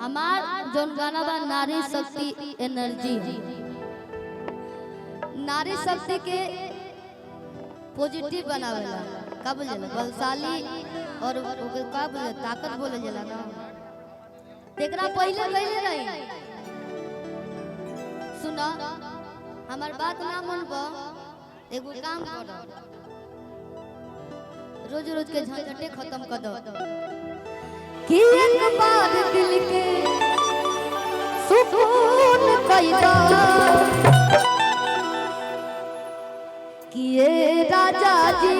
हमार जोन गाना बा नारी शक्ति एनर्जी, नारी शक्ति के पॉजिटिव बनावेला। का बोलेला बलशाली और का बोले ताकत बोले जाला ना। एकरा पहले कहले रही सुना हमार बात ना मनबो एगो काम करो, रोज रोज के झंझटे खत्म कर दो कि एक बार दिल के सुकून पैदा किए राजा जी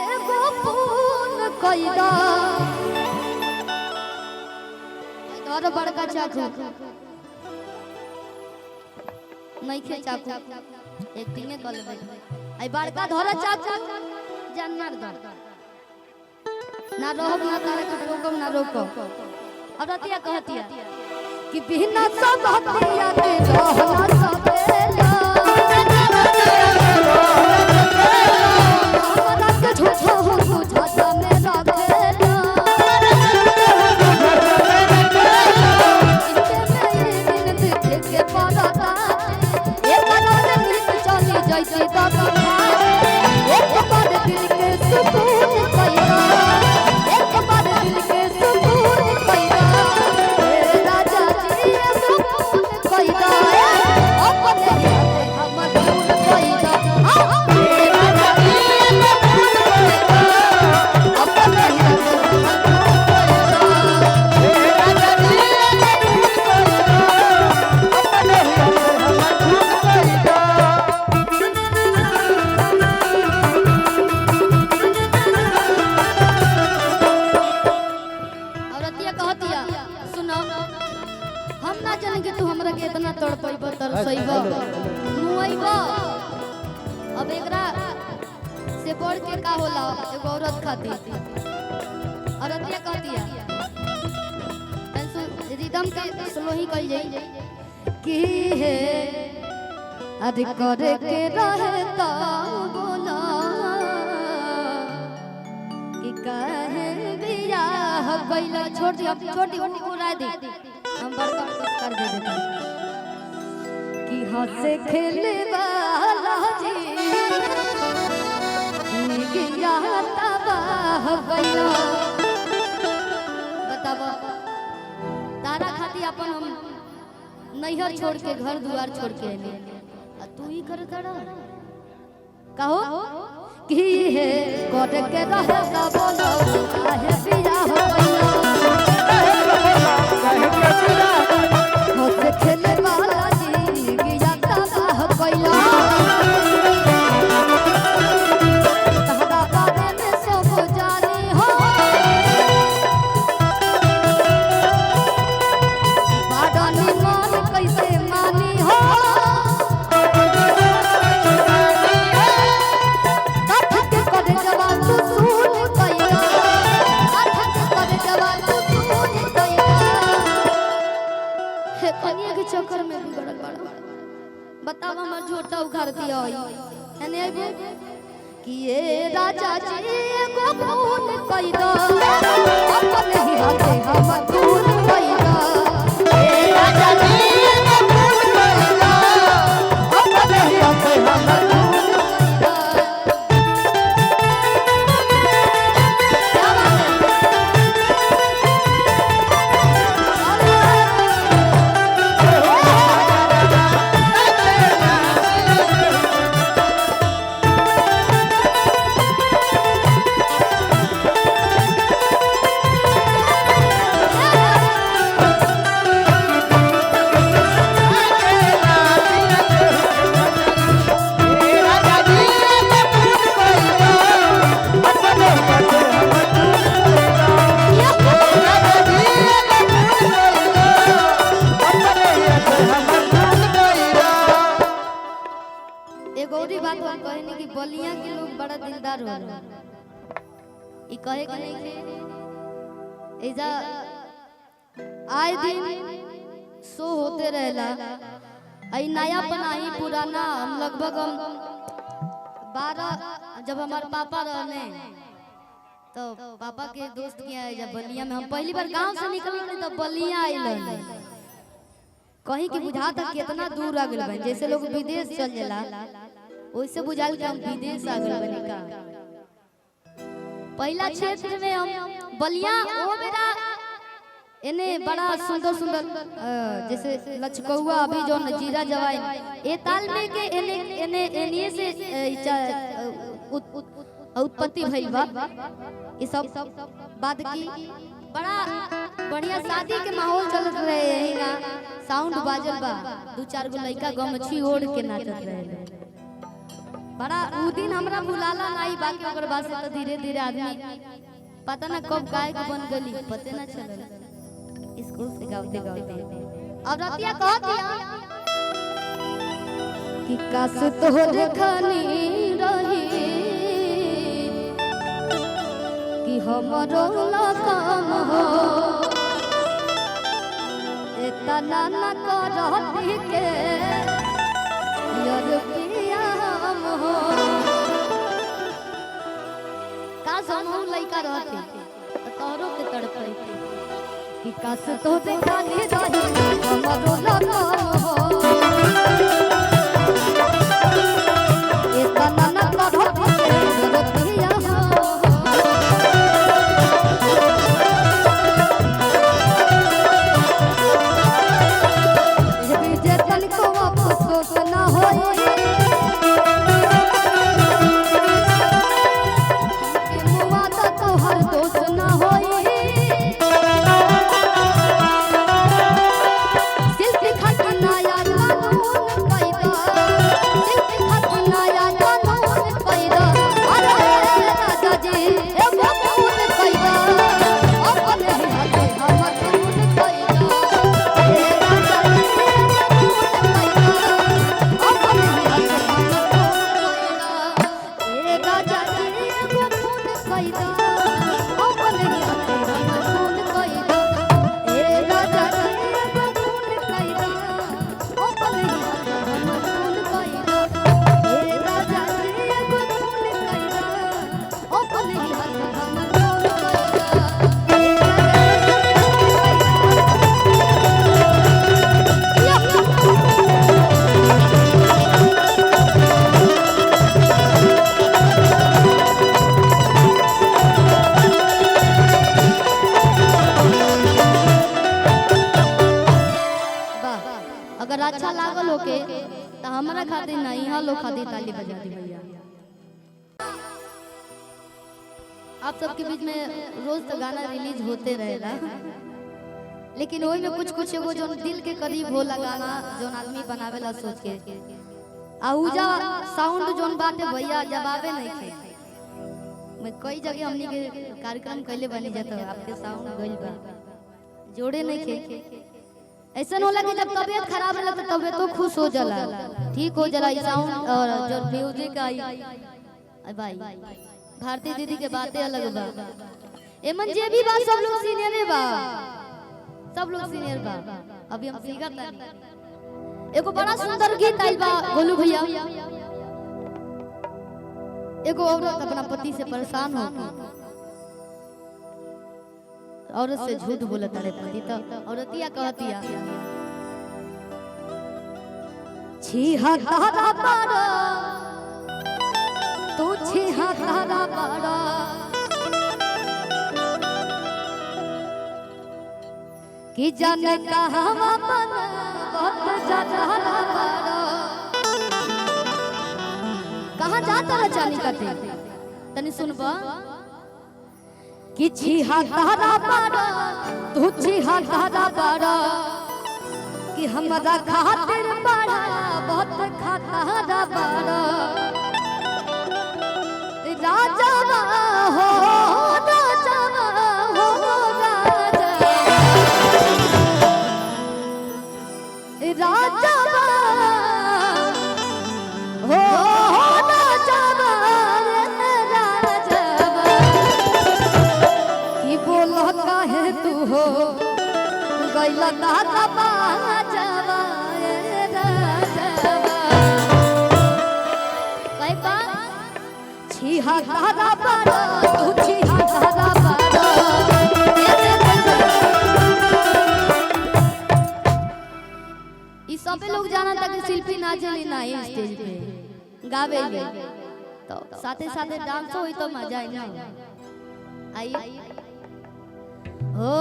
एगो फोन कैदा और बड़का चाकू नहीं खे चाकू एक्टिंग कर लेबे आई बड़का धरा चाकू जान मार दो ना रोक ना तारे के रोकम ना रोको। और रतिया कहतिया कि बिना सब हतिया के रहना सवेला हमरा के झूठा हो बुझाता में रखेला इनके में दिन देखे पड़ता एक बार नींद चली जैसी दादा एक बार दिल के सुकून पैदा एक बार दिल के सुकून पैदा राजा जी सुकून पैदा अपने हाथे हम खून पैदा राजा जी सुकून पैदा अपने हाथे हम खून पैदा राजा जी सुकून पैदा अपने हाथे हम खून पैदा। सुनो हम ना जाने कि तू हमरा के इतना तड़पइबो तरसइबो मुइबो। अब एकरा से बढ़ के का होला एगो औरत खातिर। औरतिया कहतिया रिदम के स्लो ही कह जाई कि है अरे करे के रहता बोला कि कहे बियाह गइला छोटी उड़ा दे हम बड़का कर दे देते कि हंसे खेले वाला जी निगिया तबाह गइला। बताबो तारा खाती अपन हम नैहर छोड़ के घर दुआर छोड़ के आइले आ तू ही कर तड़ा कहो कि है कोट के रहता बोलो काहे बियाह गइला हंसे खेले वाला जी गिया तबाह गइला तहरा बारे में सब जानी हो बादानी मान कैसे मानी हो कथक करे जवान तू सुन कैला कथक करे जवान तू सुन कैला हे कनिया के चक्कर में बिगड़ल बड़ा। बताव हमर झोटा उखाड़ दिया होई एने आइबो कि ये राजा जी एगो खून कैदा अपने ही हाथे हम खून कैदा ए राजा जी एगो खून कैदा अपने ही हाथे हम खून कैदा। क्या बात एगोरी बात हम कहनी कि बलिया के लोग बड़ा दिलदार होला ई कहे के नहीं के एजा आए दिन शो होते रहेला आई नया बनाई पुराना हम लगभग हम 12 जब हमारे पापा रहने तो पापा के दोस्त के आए जब बलिया में हम पहली बार गांव से निकलल तो बलिया आइल कहीं के बुझा तक कितना दूर आ गइल बा जैसे लोग विदेश चल जाला वैसे बुझाल के हम विदेश आ गइल बनी का पहला क्षेत्र में हम बलिया ओ मेरा एने बड़ा सुंदर सुंदर जैसे लचकौआ अभी जो जीरा जवाई ए ताल में के एने एने एनिए से उत्पत्ति भइल बा ये सब बाद की बड़ा बढ़िया शादी के माहौल चलत रहे यही ना साउंड बाजल बा दो चार गो लइका गमछी ओढ़ के नाचत रहे बड़ा उ दिन हमरा भुलाला नहीं बाकी ओकर बाद से तो धीरे धीरे आदमी पता ना कब गायक बन गली पते ना चलल स्कूल से गाते गाते अब रतिया कहतिया कि काश तोहरे खानी रही कि हमरो काम हो इतना ना करती के यार पिया हम हो काश हम लइका रहते तोहरो के तड़पैते कि काश तो देखा नहीं रही हमरो काम हो इतना ना करती के यार पिया अच्छा लागल होके तो हमारा खातिर नहीं यहाँ लोग खातिर ताली बजा दी भैया आप सबके बीच में रोज तो गाना रिलीज होते रहेला लेकिन वही में कुछ कुछ वो जो दिल के करीब होला गाना जो आदमी बनावेला सोच के आउजा साउंड जोन बाटे भैया जवाबे नहीं थे मैं कई जगह हमनी के कार्यक्रम कैले बनी जाता आपके साउंड गइल बा जोड़े नहीं थे ऐसा होला कि जब तबीयत खराब होला तो तबीयत तो खुश हो जाला ठीक हो जाला साउंड और जो म्यूजिक आई भाई भारती दीदी के बातें अलग बा एमन जे भी बा सब लोग सीनियर बा सब लोग सीनियर बा अभी हम सीखत नहीं एगो बड़ा सुंदर गीत आइल बा गोलू भैया एगो औरत अपना पति से परेशान हो औरत से झूठ बोलत रे पति तो औरतिया कहतिया छीहा तारा पारा तू छीहा तारा पारा कि जाने कहां मन बहुत ज्यादा पारा कहां जाता है चाली काटे तनी सुनबा कि छीहा तारा पारा तू छीहा तारा पारा कि हमरा खातिर बड़ा बहुत खातारा पारा राजा हो राजा हो राजा हो हो गइला दादा बाजावा ए राजावा कई बा छीहा तारा पारा तू छीहा छिहत्तरा बारो ई सबे लोग जाना था कि शिल्पी नाचेली ना ये स्टेज पे गावेली तो साथे साथे डांस होई तो मजा आई ना आइए हो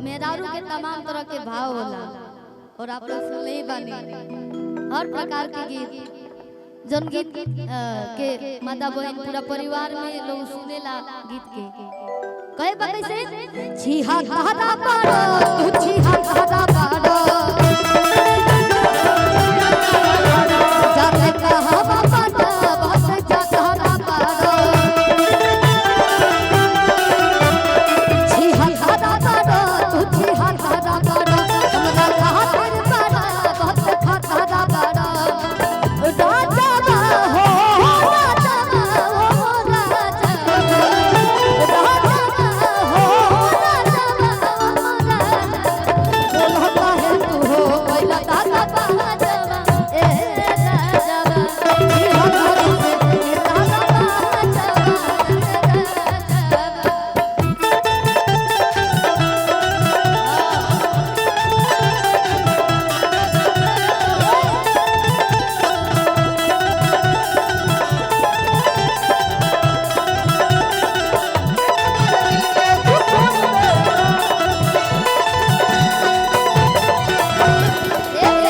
मेहरारू के तमाम तरह के भाव होला और आप लोग सुनले ही बानी हर प्रकार के गीत जन गीत के माता बहन पूरा परिवार में लोग सुनेला गीत के कहे कैसे छिहत्तरा बारो छिहत्तरा बारो